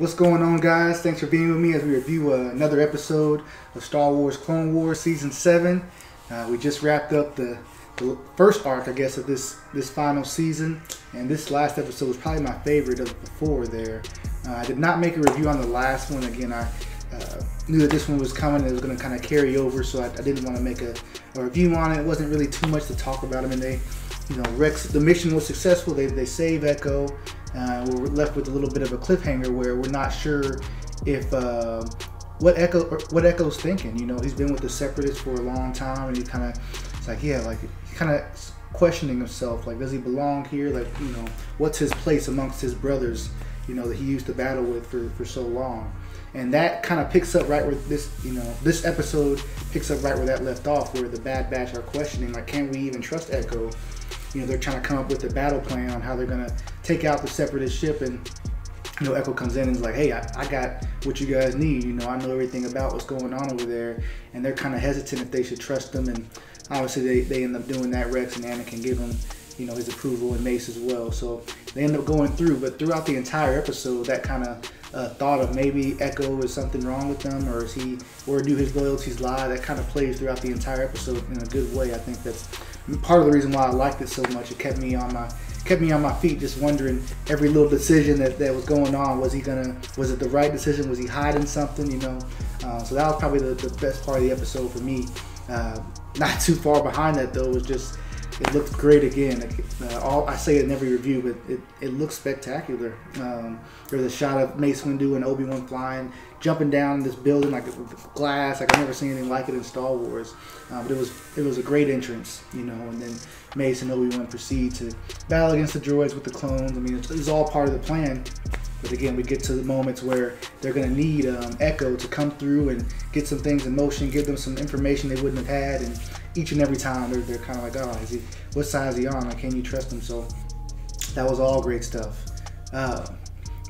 What's going on, guys? Thanks for being with me as we review another episode of Star Wars Clone Wars Season 7. We just wrapped up the first arc, I guess, of this final season, and this last episode was probably my favorite of the four there. I did not make a review on the last one. Again, I knew that this one was coming and it was going to kind of carry over, so I didn't want to make a review on it. It wasn't really too much to talk about. I mean, the mission was successful. They save Echo. We're left with a little bit of a cliffhanger where we're not sure if what Echo's thinking. You know, he's been with the Separatists for a long time, and he kind of questioning himself. Like, does he belong here? Like, you know, what's his place amongst his brothers? You know, that he used to battle with for so long. And that kind of picks up right where this episode picks up right where that left off, where the Bad Batch are questioning, like, can we even trust Echo? You know, they're trying to come up with a battle plan on how they're going to take out the Separatist ship, and, you know, Echo comes in and is like, hey, I got what you guys need. You know, I know everything about what's going on over there. And they're kind of hesitant if they should trust them, and obviously they end up doing that. Rex and Anakin give him, you know, his approval, and Mace as well. So they end up going through, but throughout the entire episode, that kind of thought of maybe Echo is something wrong with them, or do his loyalties lie, that kind of plays throughout the entire episode in a good way. I think that's part of the reason why I liked it so much. It kept me on my feet, just wondering every little decision that was going on. Was it the right decision? Was he hiding something? You know, so that was probably the best part of the episode for me. Not too far behind that though was just, it looked great again. I say it in every review, but it looks spectacular. There's a shot of Mace Windu and Obi-Wan flying, jumping down this building like with glass. Like, I've never seen anything like it in Star Wars. But it was a great entrance, you know. And then Mace and Obi-Wan proceed to battle against the droids with the clones. I mean, it's all part of the plan. But again, we get to the moments where they're going to need Echo to come through and get some things in motion, give them some information they wouldn't have had, and each and every time they're kind of like, oh, what side is he on? Like, can you trust him? So that was all great stuff.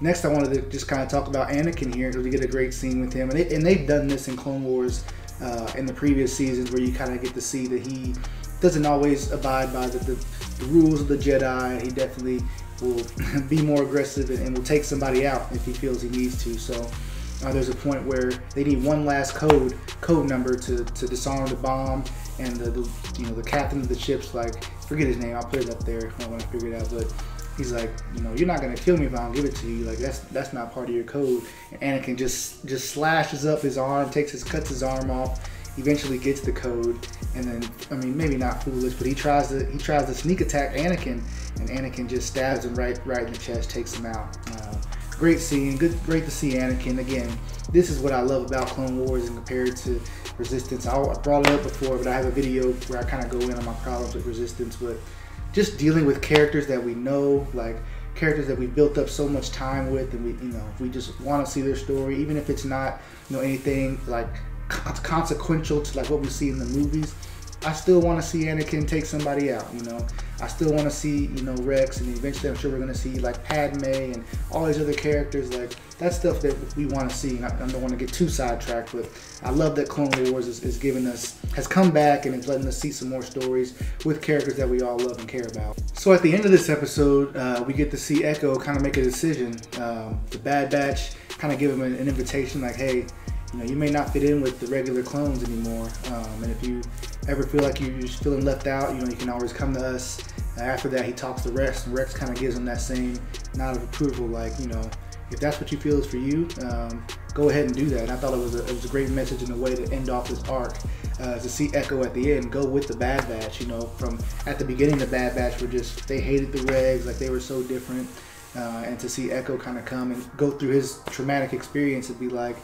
Next, I wanted to just kind of talk about Anakin here, because we get a great scene with him, and they've done this in Clone Wars in the previous seasons, where you kind of get to see that he doesn't always abide by the rules of the Jedi. He definitely will be more aggressive and will take somebody out if he feels he needs to. So there's a point where they need one last code number to disarm the bomb, and the captain of the ship's like, forget his name, I'll put it up there when I figure it out, but he's like, you know, you're not gonna kill me if I don't give it to you. Like, that's not part of your code. And Anakin just slashes up his arm, cuts his arm off, eventually gets the code, and then, I mean, maybe not foolish, but he tries to sneak attack Anakin, and Anakin just stabs him right in the chest, takes him out. Great scene, great to see Anakin. Again, this is what I love about Clone Wars and compared to Resistance. I brought it up before, but I have a video where I kind of go in on my problems with Resistance, but just dealing with characters that we know, like characters that we built up so much time with, and we just want to see their story, even if it's not, you know, anything like consequential to like what we see in the movies. I still want to see Anakin take somebody out, you know. I still want to see, you know, Rex, and eventually I'm sure we're going to see like Padme and all these other characters. Like, that's stuff that we want to see, and I don't want to get too sidetracked, but I love that Clone Wars has come back and is letting us see some more stories with characters that we all love and care about. So at the end of this episode, we get to see Echo kind of make a decision. The Bad Batch kind of give him an invitation, like, hey, you know, you may not fit in with the regular clones anymore, and if you ever feel like you're just feeling left out, you know, you can always come to us. After that, he talks to Rex, and Rex kind of gives him that same nod of approval, like, you know, if that's what you feel is for you, go ahead and do that. And I thought it was a great message in a way to end off this arc, to see Echo at the end go with the Bad Batch. You know, from at the beginning, the Bad Batch they hated the Regs, like they were so different, and to see Echo kind of come and go through his traumatic experience and be like,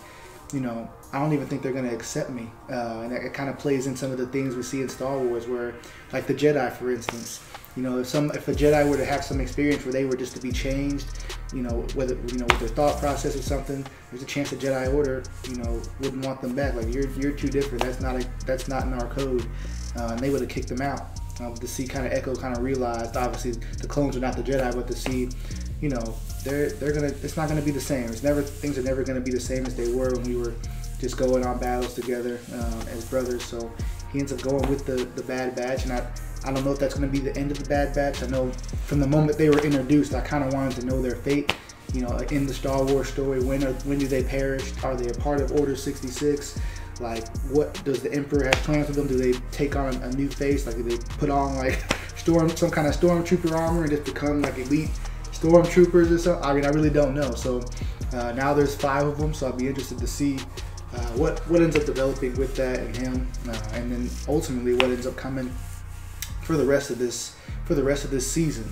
you know, I don't even think they're going to accept me. And it kind of plays in some of the things we see in Star Wars, where, like the Jedi, for instance, you know, if a Jedi were to have some experience where they were just to be changed, you know, whether, you know, with their thought process or something, there's a chance the Jedi Order, you know, wouldn't want them back. Like, you're too different. That's not in our code. And they would have kicked them out. To see kind of Echo kind of realized, obviously the clones are not the Jedi, but to see, you know, it's not gonna be the same. Things are never gonna be the same as they were when we were just going on battles together as brothers. So he ends up going with the Bad Batch, and I don't know if that's going to be the end of the Bad Batch. I know from the moment they were introduced, I kind of wanted to know their fate, you know, in the Star Wars story. When do they perish? Are they a part of Order 66? Like, what does the Emperor have planned for them? Do they take on a new face? Like, do they put on like some kind of stormtrooper armor and just become like elite stormtroopers or something? I mean, I really don't know. So now there's 5 of them, so I'll be interested to see what ends up developing with that and him, and then ultimately what ends up coming for the rest of this season.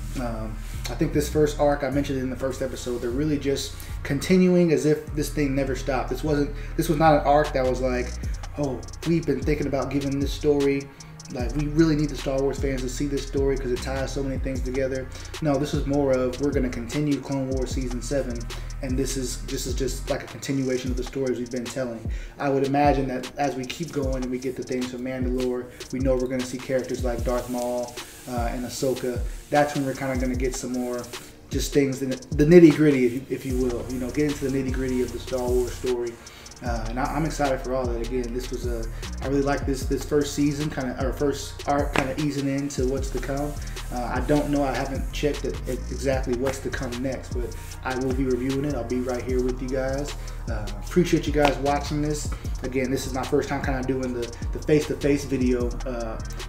I think this first arc, I mentioned it in the first episode, they're really just continuing as if this thing never stopped. This was not an arc that was like, oh, we've been thinking about giving this story, like, we really need the Star Wars fans to see this story because it ties so many things together. No, this is more of, we're going to continue Clone Wars Season 7, and this is just like a continuation of the stories we've been telling. I would imagine that as we keep going and we get the things from Mandalore, we know we're going to see characters like Darth Maul and Ahsoka. That's when we're kind of going to get some more just things, the nitty-gritty, if you will. You know, get into the nitty-gritty of the Star Wars story. And I'm excited for all that. Again, this was I really like this first season, or first arc, kind of easing into what's to come. I don't know, I haven't checked exactly what's to come next, but I will be reviewing it. I'll be right here with you guys. Appreciate you guys watching this. Again, this is my first time kind of doing the face-to-face video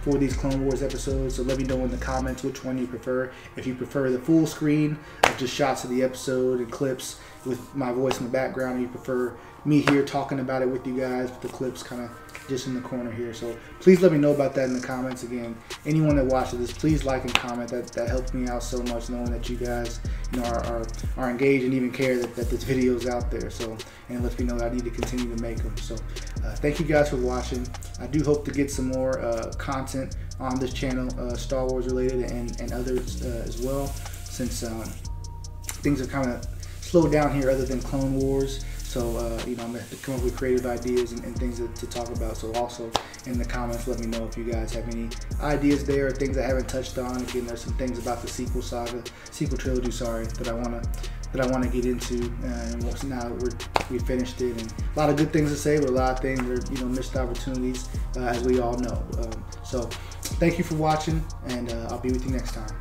for these Clone Wars episodes, so let me know in the comments which one you prefer. If you prefer the full screen of just shots of the episode and clips with my voice in the background, or you prefer me here talking about it with you guys with the clips kind of just in the corner here. So please let me know about that in the comments. Again, anyone that watches this, please like and comment. That helps me out so much, knowing that you guys, you know, are engaged and even care that this video is out there. So, and it lets me know that I need to continue to make them. So thank you guys for watching. I do hope to get some more content on this channel, Star Wars related and others as well, since things are kind of slowed down here other than Clone Wars. So, you know, I'm going to come up with creative ideas and things to talk about. So also in the comments, let me know if you guys have any ideas there or things I haven't touched on. Again, there's some things about the sequel trilogy, sorry, that I want to get into. And now we finished it, and a lot of good things to say, but a lot of things are, you know, missed opportunities, as we all know. So thank you for watching, and I'll be with you next time.